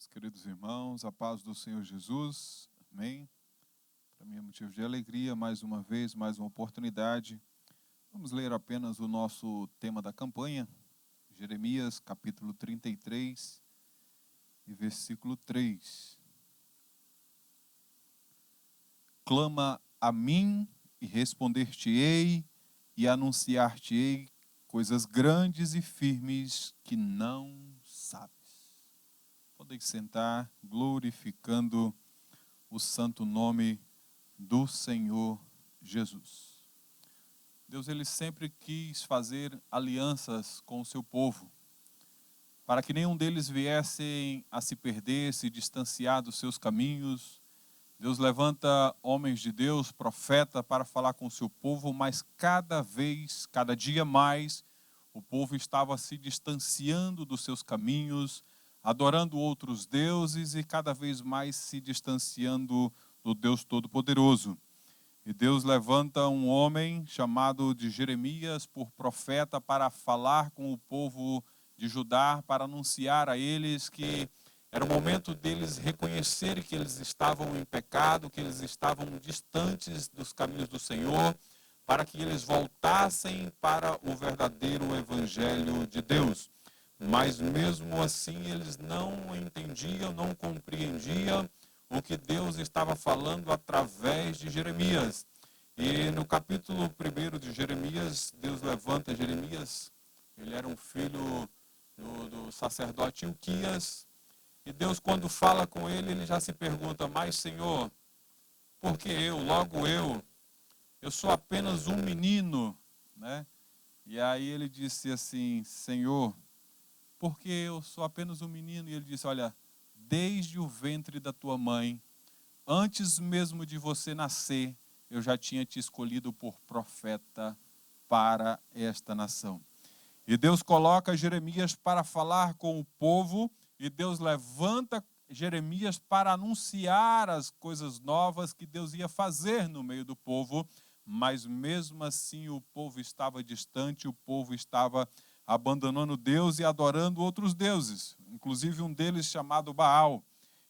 Meus queridos irmãos, a paz do Senhor Jesus, amém? Para mim é motivo de alegria, mais uma vez, mais uma oportunidade. Vamos ler apenas o nosso tema da campanha, Jeremias, capítulo 33 e versículo 3. Clama a mim e responder-te-ei e anunciar-te-ei coisas grandes e firmes que não sabes. Podem sentar, glorificando o santo nome do Senhor Jesus. Deus, ele sempre quis fazer alianças com o seu povo, para que nenhum deles viessem a se perder, se distanciar dos seus caminhos. Deus levanta homens de Deus, profeta, para falar com o seu povo, mas cada dia mais, o povo estava se distanciando dos seus caminhos, adorando outros deuses e cada vez mais se distanciando do Deus Todo-Poderoso. E Deus levanta um homem chamado de Jeremias por profeta para falar com o povo de Judá, para anunciar a eles que era o momento deles reconhecerem que eles estavam em pecado, que eles estavam distantes dos caminhos do Senhor, para que eles voltassem para o verdadeiro evangelho de Deus. Mas mesmo assim eles não entendiam, não compreendiam o que Deus estava falando através de Jeremias. E no capítulo 1 de Jeremias, Deus levanta Jeremias. Ele era um filho do sacerdote Ilquias. E Deus, quando fala com ele, ele já se pergunta: mas Senhor, por que logo eu sou apenas um menino, né? E aí ele disse assim: Senhor, porque eu sou apenas um menino? E ele disse: olha, desde o ventre da tua mãe, antes mesmo de você nascer, eu já tinha te escolhido por profeta para esta nação. E Deus coloca Jeremias para falar com o povo, e Deus levanta Jeremias para anunciar as coisas novas que Deus ia fazer no meio do povo, mas mesmo assim o povo estava distante, o povo estava abandonando Deus e adorando outros deuses, inclusive um deles chamado Baal.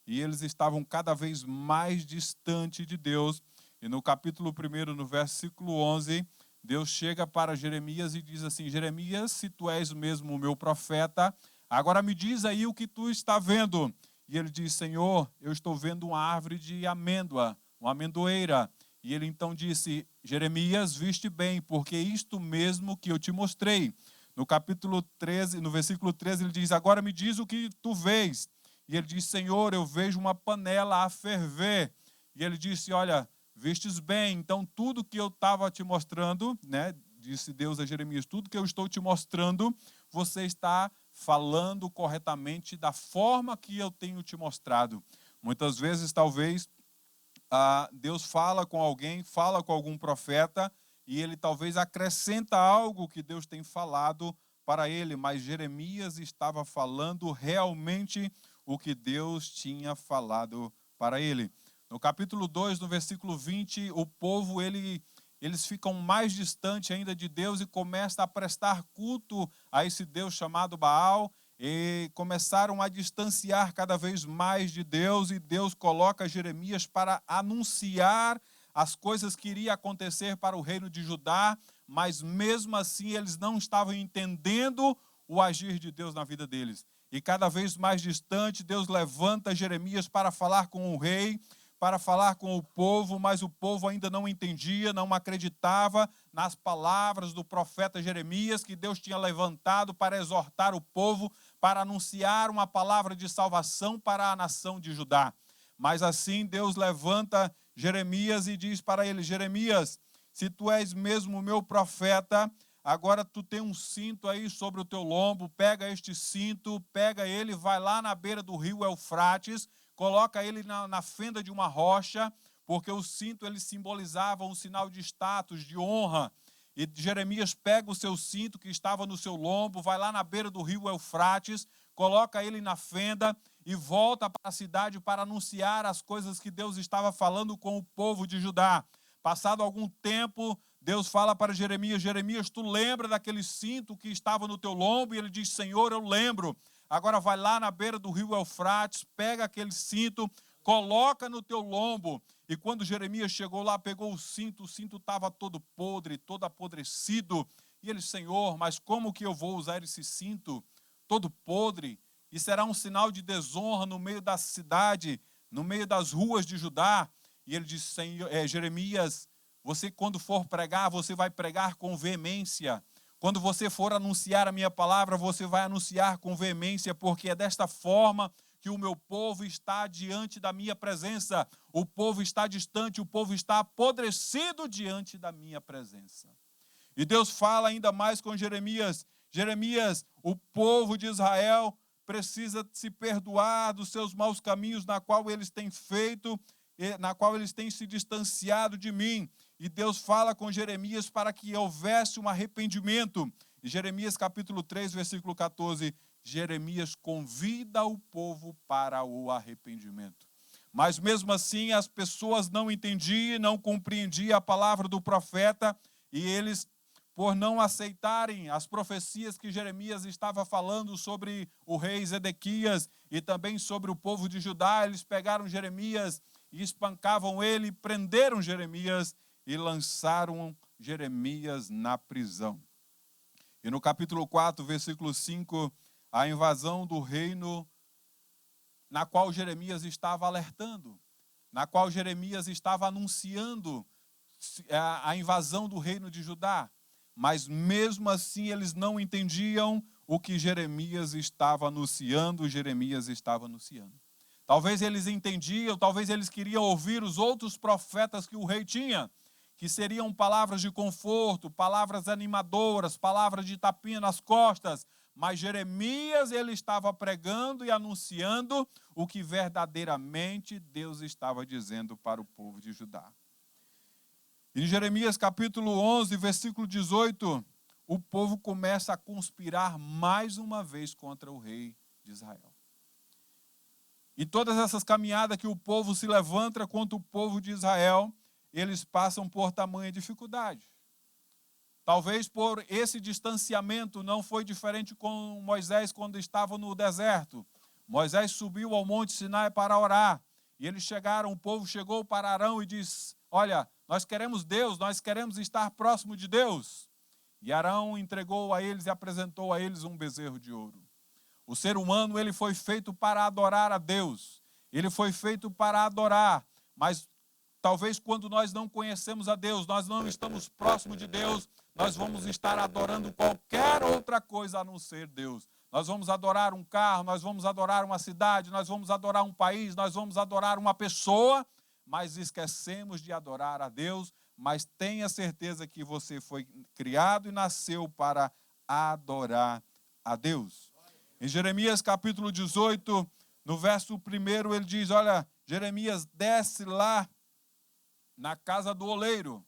E eles estavam cada vez mais distante de Deus. E no capítulo 1, no versículo 11, Deus chega para Jeremias e diz assim: Jeremias, se tu és mesmo o meu profeta, agora me diz aí o que tu está vendo. E ele diz: Senhor, eu estou vendo uma árvore de amêndoa, uma amendoeira. E ele então disse: Jeremias, viste bem, porque isto mesmo que eu te mostrei. No capítulo 13, no versículo 13, ele diz: agora me diz o que tu vês. E ele diz: Senhor, eu vejo uma panela a ferver. E ele disse: olha, vistes bem, então tudo que eu estava te mostrando, né, disse Deus a Jeremias, tudo que eu estou te mostrando, você está falando corretamente da forma que eu tenho te mostrado. Muitas vezes, talvez, Deus fala com alguém, fala com algum profeta, e ele talvez acrescenta algo que Deus tem falado para ele, mas Jeremias estava falando realmente o que Deus tinha falado para ele. No capítulo 2, no versículo 20, o povo, eles ficam mais distante ainda de Deus e começam a prestar culto a esse Deus chamado Baal, e começaram a distanciar cada vez mais de Deus, e Deus coloca Jeremias para anunciar as coisas que iriam acontecer para o reino de Judá, mas mesmo assim eles não estavam entendendo o agir de Deus na vida deles. E cada vez mais distante, Deus levanta Jeremias para falar com o rei, para falar com o povo, mas o povo ainda não entendia, não acreditava nas palavras do profeta Jeremias, que Deus tinha levantado para exortar o povo, para anunciar uma palavra de salvação para a nação de Judá. Mas assim Deus levanta Jeremias e diz para ele: Jeremias, se tu és mesmo o meu profeta, agora tu tem um cinto aí sobre o teu lombo, pega este cinto, pega ele, vai lá na beira do rio Eufrates, coloca ele na fenda de uma rocha, porque o cinto ele simbolizava um sinal de status, de honra. E Jeremias pega o seu cinto que estava no seu lombo, vai lá na beira do rio Eufrates, coloca ele na fenda e volta para a cidade para anunciar as coisas que Deus estava falando com o povo de Judá. Passado algum tempo, Deus fala para Jeremias: Jeremias, tu lembra daquele cinto que estava no teu lombo? E ele diz: Senhor, eu lembro. agora vai lá na beira do rio Eufrates, pega aquele cinto, coloca no teu lombo. E quando Jeremias chegou lá, pegou o cinto estava todo podre, todo apodrecido. E ele, Senhor, mas como que eu vou usar esse cinto todo podre? E será um sinal de desonra no meio da cidade, no meio das ruas de Judá. E ele disse, Jeremias, você quando for pregar, você vai pregar com veemência. Quando você for anunciar a minha palavra, você vai anunciar com veemência, porque é desta forma que o meu povo está diante da minha presença. O povo está distante, o povo está apodrecido diante da minha presença. E Deus fala ainda mais com Jeremias. Jeremias, o povo de Israel precisa se perdoar dos seus maus caminhos, na qual eles têm feito, na qual eles têm se distanciado de mim. E Deus fala com Jeremias para que houvesse um arrependimento. Em Jeremias capítulo 3, versículo 14, Jeremias convida o povo para o arrependimento. Mas mesmo assim as pessoas não entendiam, não compreendiam a palavra do profeta, e eles, por não aceitarem as profecias que Jeremias estava falando sobre o rei Zedequias e também sobre o povo de Judá, eles pegaram Jeremias e espancavam ele, prenderam Jeremias e lançaram Jeremias na prisão. E no capítulo 4, versículo 5, a invasão do reino na qual Jeremias estava alertando, na qual Jeremias estava anunciando a invasão do reino de Judá. Mas mesmo assim eles não entendiam o que Jeremias estava anunciando, Talvez eles entendiam, talvez eles queriam ouvir os outros profetas que o rei tinha, que seriam palavras de conforto, palavras animadoras, palavras de tapinha nas costas. Mas Jeremias, ele estava pregando e anunciando o que verdadeiramente Deus estava dizendo para o povo de Judá. Em Jeremias capítulo 11, versículo 18, o povo começa a conspirar mais uma vez contra o rei de Israel. E todas essas caminhadas que o povo se levanta contra o povo de Israel, eles passam por tamanha dificuldade. Talvez por esse distanciamento não foi diferente com Moisés quando estava no deserto. Moisés subiu ao monte Sinai para orar. E eles chegaram, o povo chegou para Arão e disse, olha, nós queremos Deus, nós queremos estar próximo de Deus. E Arão entregou a eles e apresentou a eles um bezerro de ouro. O ser humano, ele foi feito para adorar a Deus. Ele foi feito para adorar. Mas talvez quando nós não conhecemos a Deus, nós não estamos próximos de Deus, nós vamos estar adorando qualquer outra coisa a não ser Deus. Nós vamos adorar um carro, nós vamos adorar uma cidade, nós vamos adorar um país, nós vamos adorar uma pessoa, mas esquecemos de adorar a Deus. Mas tenha certeza que você foi criado e nasceu para adorar a Deus. Em Jeremias capítulo 18, no verso 1, ele diz, olha, Jeremias desce lá na casa do oleiro.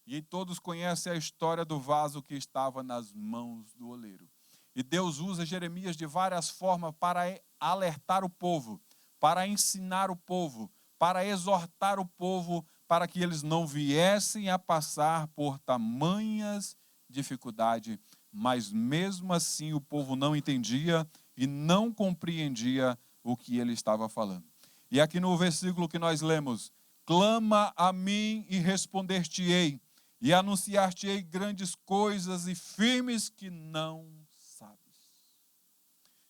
E todos conhecem a história do vaso que estava nas mãos do oleiro. E Deus usa Jeremias de várias formas para alertar o povo, para ensinar o povo, para exortar o povo, para que eles não viessem a passar por tamanhas dificuldades. Mas mesmo assim o povo não entendia e não compreendia o que ele estava falando. E aqui no versículo que nós lemos, clama a mim e responder-te-ei, e anunciar-te-ei grandes coisas e firmes que não sabes.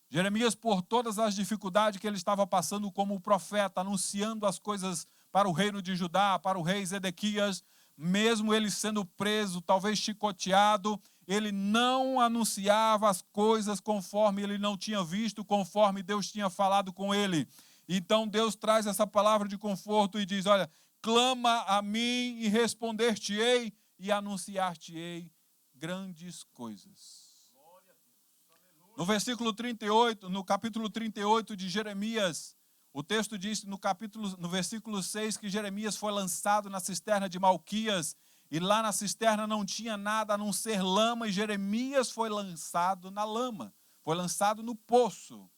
Jeremias, por todas as dificuldades que ele estava passando como profeta, anunciando as coisas para o reino de Judá, para o rei Zedequias, mesmo ele sendo preso, talvez chicoteado, ele não anunciava as coisas conforme ele não tinha visto, conforme Deus tinha falado com ele. Então Deus traz essa palavra de conforto e diz, olha, clama a mim e responder-te-ei e anunciar-te-ei grandes coisas. No versículo 38, no capítulo 38 de Jeremias, o texto diz no versículo 6 que Jeremias foi lançado na cisterna de Malquias, e lá na cisterna não tinha nada a não ser lama, e Jeremias foi lançado na lama, foi lançado no poço.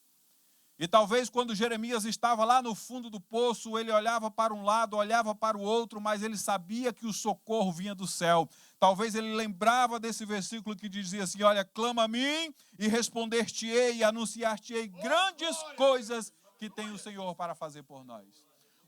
E talvez quando Jeremias estava lá no fundo do poço, ele olhava para um lado, olhava para o outro, mas ele sabia que o socorro vinha do céu. Talvez ele lembrava desse versículo que dizia assim, olha, clama a mim e responder-te-ei e anunciar-te-ei grandes coisas que tem o Senhor para fazer por nós.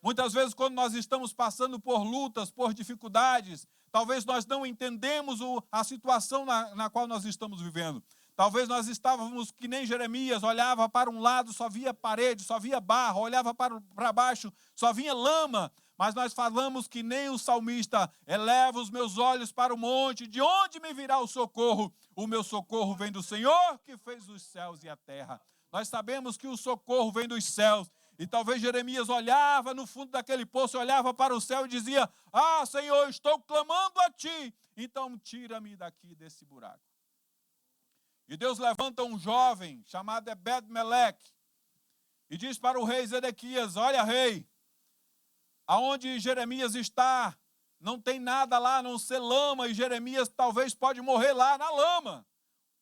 Muitas vezes quando nós estamos passando por lutas, por dificuldades, talvez nós não entendemos a situação na qual nós estamos vivendo. Talvez nós estávamos que nem Jeremias, olhava para um lado, só via parede, só via barro, olhava para baixo, só vinha lama. Mas nós falamos que nem o salmista, eleva os meus olhos para o monte, de onde me virá o socorro? O meu socorro vem do Senhor que fez os céus e a terra. Nós sabemos que o socorro vem dos céus. E talvez Jeremias olhava no fundo daquele poço, olhava para o céu e dizia, ah, Senhor, estou clamando a Ti, então tira-me daqui desse buraco. E Deus levanta um jovem chamado Ebed-Meleque e diz para o rei Zedequias, olha rei, aonde Jeremias está, não tem nada lá a não ser lama, e Jeremias talvez pode morrer lá na lama.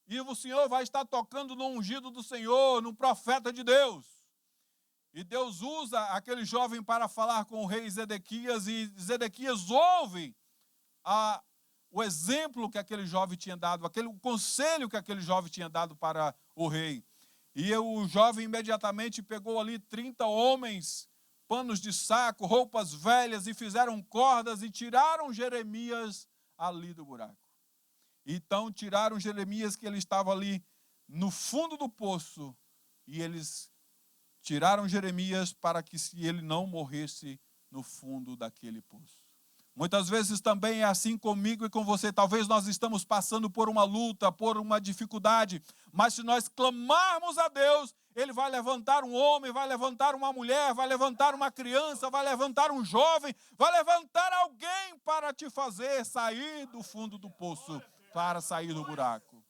E o Senhor vai estar tocando no ungido do Senhor, no profeta de Deus. E Deus usa aquele jovem para falar com o rei Zedequias, e Zedequias ouve o exemplo que aquele jovem tinha dado, o conselho que aquele jovem tinha dado para o rei. E o jovem imediatamente pegou ali 30 homens, panos de saco, roupas velhas, e fizeram cordas e tiraram Jeremias ali do buraco. Então tiraram Jeremias, que ele estava ali no fundo do poço, e eles tiraram Jeremias para que ele não morresse no fundo daquele poço. Muitas vezes também é assim comigo e com você. Talvez nós estamos passando por uma luta, por uma dificuldade, mas se nós clamarmos a Deus, Ele vai levantar um homem, vai levantar uma mulher, vai levantar uma criança, vai levantar um jovem, vai levantar alguém para te fazer sair do fundo do poço, para sair do buraco.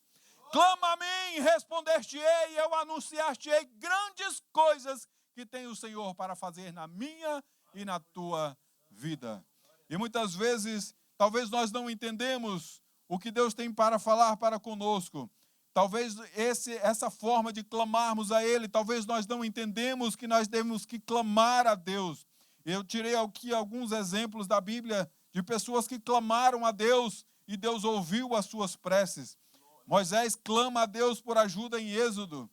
Clama a mim, responder-te-ei, eu anunciar-te-ei grandes coisas que tem o Senhor para fazer na minha e na tua vida. E muitas vezes, talvez nós não entendemos o que Deus tem para falar para conosco. Talvez essa forma de clamarmos a Ele, talvez nós não entendemos que nós temos que clamar a Deus. Eu tirei aqui alguns exemplos da Bíblia de pessoas que clamaram a Deus e Deus ouviu as suas preces. Moisés clama a Deus por ajuda em Êxodo.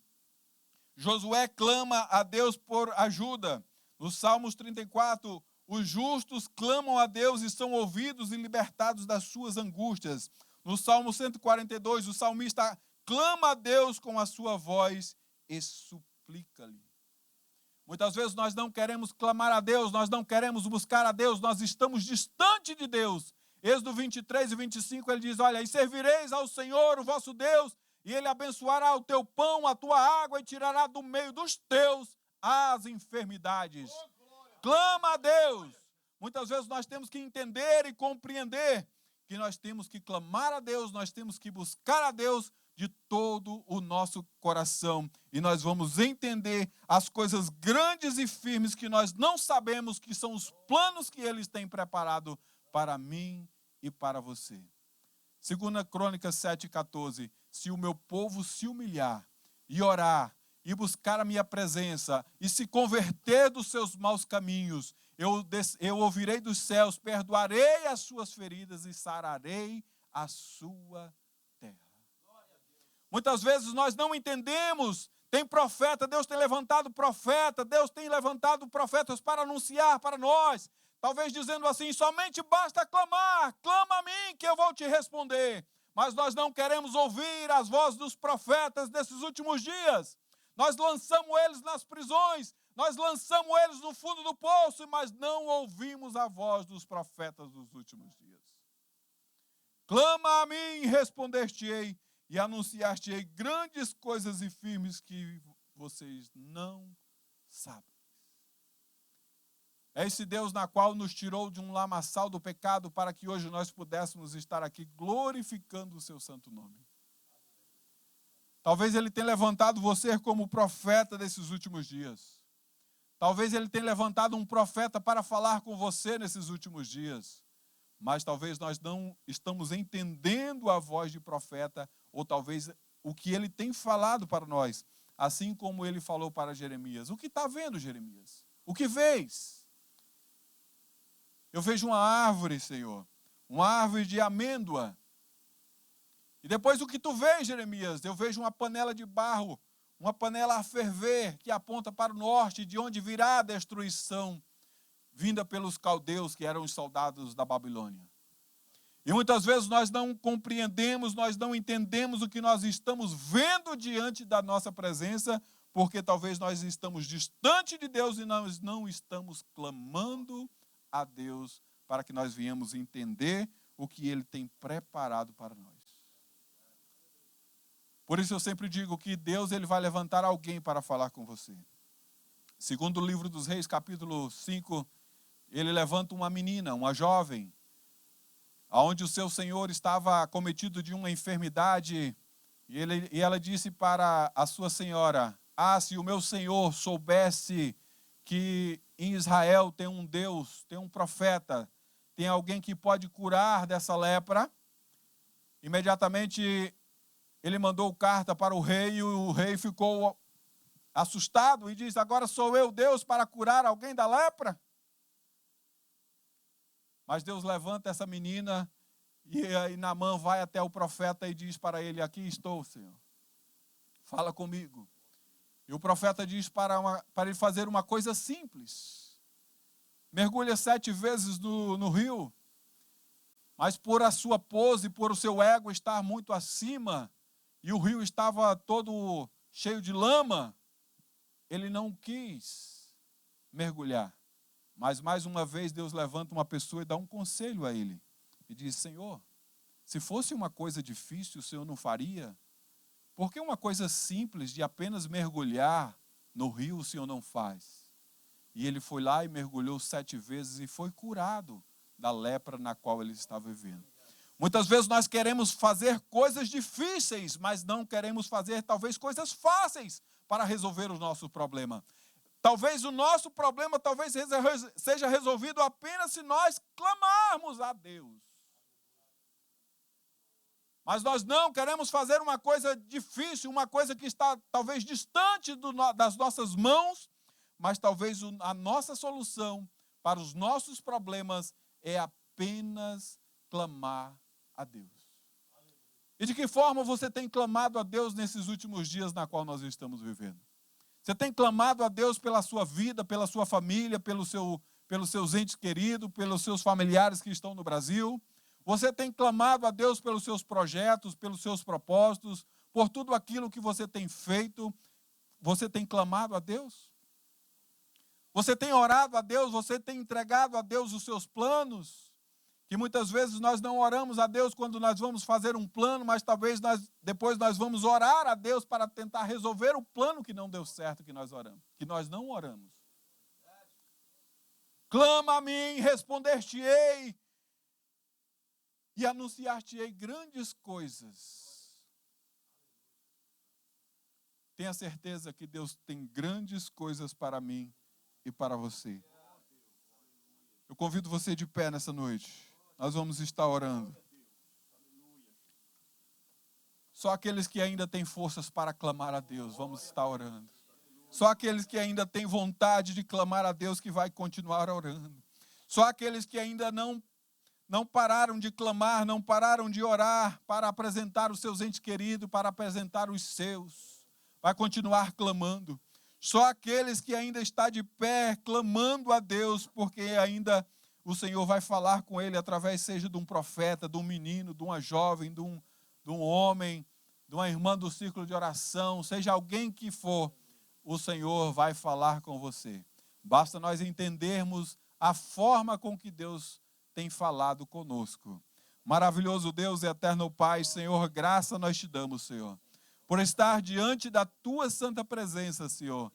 Josué clama a Deus por ajuda. No Salmos 34, os justos clamam a Deus e são ouvidos e libertados das suas angústias. No Salmo 142, o salmista clama a Deus com a sua voz e suplica-lhe. Muitas vezes nós não queremos clamar a Deus, nós não queremos buscar a Deus, nós estamos distante de Deus. Êxodo 23 e 25, ele diz, olha, e servireis ao Senhor, o vosso Deus, e Ele abençoará o teu pão, a tua água, e tirará do meio dos teus as enfermidades. Clama a Deus. Muitas vezes nós temos que entender e compreender que nós temos que clamar a Deus, nós temos que buscar a Deus de todo o nosso coração. E nós vamos entender as coisas grandes e firmes que nós não sabemos, que são os planos que Ele tem preparado para mim e para você. 2 Crônicas 7,14. Se o meu povo se humilhar e orar e buscar a minha presença e se converter dos seus maus caminhos, eu ouvirei dos céus, perdoarei as suas feridas e sararei a sua terra. Muitas vezes nós não entendemos. Tem profeta, Deus tem levantado profeta, Deus tem levantado profetas para anunciar para nós. Talvez dizendo assim, somente basta clamar, clama a mim que eu vou te responder. Mas nós não queremos ouvir as vozes dos profetas desses últimos dias. Nós lançamos eles nas prisões, nós lançamos eles no fundo do poço, mas não ouvimos a voz dos profetas dos últimos dias. Clama a mim, responder-te-ei e anunciar-te-ei grandes coisas e firmes que vocês não sabem. É esse Deus na qual nos tirou de um lamaçal do pecado para que hoje nós pudéssemos estar aqui glorificando o seu santo nome. Talvez Ele tenha levantado você como profeta desses últimos dias. Talvez Ele tenha levantado um profeta para falar com você nesses últimos dias. Mas talvez nós não estamos entendendo a voz de profeta, ou talvez o que Ele tem falado para nós. assim como ele falou para Jeremias. O que está vendo, Jeremias? O que vês? Eu vejo uma árvore, Senhor, uma árvore de amêndoa. E depois o que tu vês, Jeremias? Eu vejo uma panela de barro, uma panela a ferver, que aponta para o norte, de onde virá a destruição, vinda pelos caldeus, que eram os soldados da Babilônia. E muitas vezes nós não compreendemos, nós não entendemos o que nós estamos vendo diante da nossa presença, porque talvez nós estamos distante de Deus e nós não estamos clamando a Deus para que nós venhamos entender o que Ele tem preparado para nós. Por isso eu sempre digo que Deus ele vai levantar alguém para falar com você. Segundo o livro dos Reis, capítulo 5, ele levanta uma menina, uma jovem, onde o seu senhor estava acometido de uma enfermidade, e ela disse para a sua senhora: se o meu senhor soubesse que em Israel tem um Deus, tem um profeta, tem alguém que pode curar dessa lepra, imediatamente ele mandou carta para o rei, e o rei ficou assustado e disse: agora sou eu Deus para curar alguém da lepra? Mas Deus levanta essa menina, e aí Naamã vai até o profeta e diz para ele: aqui estou, Senhor, fala comigo. E o profeta diz para ele fazer uma coisa simples: mergulha 7 vezes no rio. Mas por a sua pose, por o seu ego estar muito acima, e o rio estava todo cheio de lama, ele não quis mergulhar. Mas mais uma vez Deus levanta uma pessoa e dá um conselho a ele. E diz: Senhor, se fosse uma coisa difícil, o Senhor não faria? Por que uma coisa simples de apenas mergulhar no rio o Senhor não faz? E ele foi lá e mergulhou 7 vezes e foi curado da lepra na qual ele estava vivendo. Muitas vezes nós queremos fazer coisas difíceis, mas não queremos fazer talvez coisas fáceis para resolver o nosso problema. Talvez o nosso problema seja resolvido apenas se nós clamarmos a Deus. Mas nós não queremos fazer uma coisa difícil, uma coisa que está talvez distante das nossas mãos, mas talvez a nossa solução para os nossos problemas é apenas clamar a Deus. E de que forma você tem clamado a Deus nesses últimos dias na qual nós estamos vivendo? Você tem clamado a Deus pela sua vida, pela sua família, pelos seus entes queridos, pelos seus familiares que estão no Brasil? Você tem clamado a Deus pelos seus projetos, pelos seus propósitos, por tudo aquilo que você tem feito? Você tem clamado a Deus? Você tem orado a Deus? Você tem entregado a Deus os seus planos? Que muitas vezes nós não oramos a Deus quando nós vamos fazer um plano, mas talvez depois nós vamos orar a Deus para tentar resolver o plano que não deu certo, que nós não oramos. Clama a mim, responder-te-ei e anunciar-te-ei grandes coisas. Tenha certeza que Deus tem grandes coisas para mim e para você. Eu convido você de pé nessa noite. Nós vamos estar orando. Só aqueles que ainda têm forças para clamar a Deus, vamos estar orando. Só aqueles que ainda têm vontade de clamar a Deus que vai continuar orando. Só aqueles que ainda não pararam de clamar, não pararam de orar para apresentar os seus entes queridos, para apresentar os seus. Vai continuar clamando. Só aqueles que ainda estão de pé, clamando a Deus, porque ainda o Senhor vai falar com ele através, seja de um profeta, de um menino, de uma jovem, de um homem, de uma irmã do círculo de oração, seja alguém que for, o Senhor vai falar com você. Basta nós entendermos a forma com que Deus tem falado conosco. Maravilhoso Deus e eterno Pai, Senhor, graça nós te damos, Senhor, por estar diante da tua santa presença, Senhor.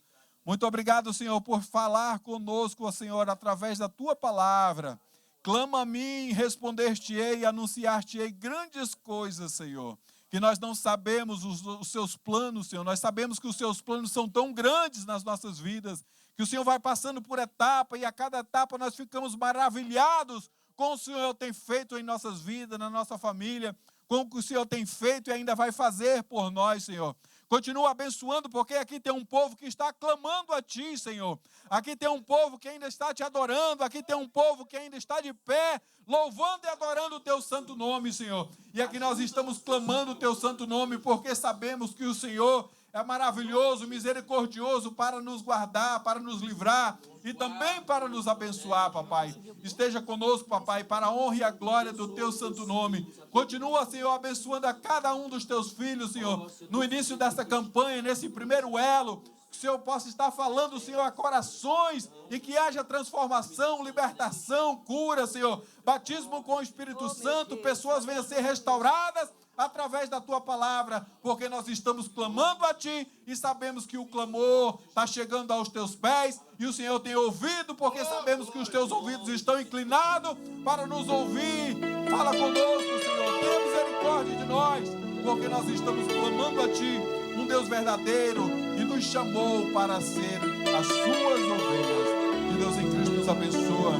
Muito obrigado, Senhor, por falar conosco, Senhor, através da tua palavra. Clama a mim, responder-te-ei e anunciar-te-ei grandes coisas, Senhor, que nós não sabemos os seus planos, Senhor. Nós sabemos que os seus planos são tão grandes nas nossas vidas, que o Senhor vai passando por etapa, e a cada etapa nós ficamos maravilhados com o Senhor tem feito em nossas vidas, na nossa família, com o que o Senhor tem feito e ainda vai fazer por nós, Senhor. Continua abençoando, porque aqui tem um povo que está clamando a Ti, Senhor. Aqui tem um povo que ainda está Te adorando. Aqui tem um povo que ainda está de pé, louvando e adorando o Teu santo nome, Senhor. E aqui nós estamos clamando o Teu santo nome, porque sabemos que o Senhor é maravilhoso, misericordioso para nos guardar, para nos livrar e também para nos abençoar, papai. Esteja conosco, papai, para a honra e a glória do Teu santo nome. Continua, Senhor, abençoando a cada um dos Teus filhos, Senhor, no início dessa campanha, nesse primeiro elo. Que o Senhor possa estar falando, Senhor, a corações e que haja transformação, libertação, cura, Senhor. Batismo com o Espírito Santo, pessoas venham a ser restauradas através da Tua palavra, porque nós estamos clamando a Ti e sabemos que o clamor está chegando aos Teus pés e o Senhor tem ouvido, porque sabemos que os Teus ouvidos estão inclinados para nos ouvir. Fala conosco, Senhor, tenha misericórdia de nós, porque nós estamos clamando a Ti, um Deus verdadeiro, e nos chamou para ser as Suas ovelhas. Que Deus em Cristo nos abençoa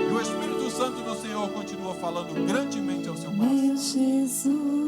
e o Espírito Santo do Senhor continua falando grandemente ao seu coração. Meu Jesus.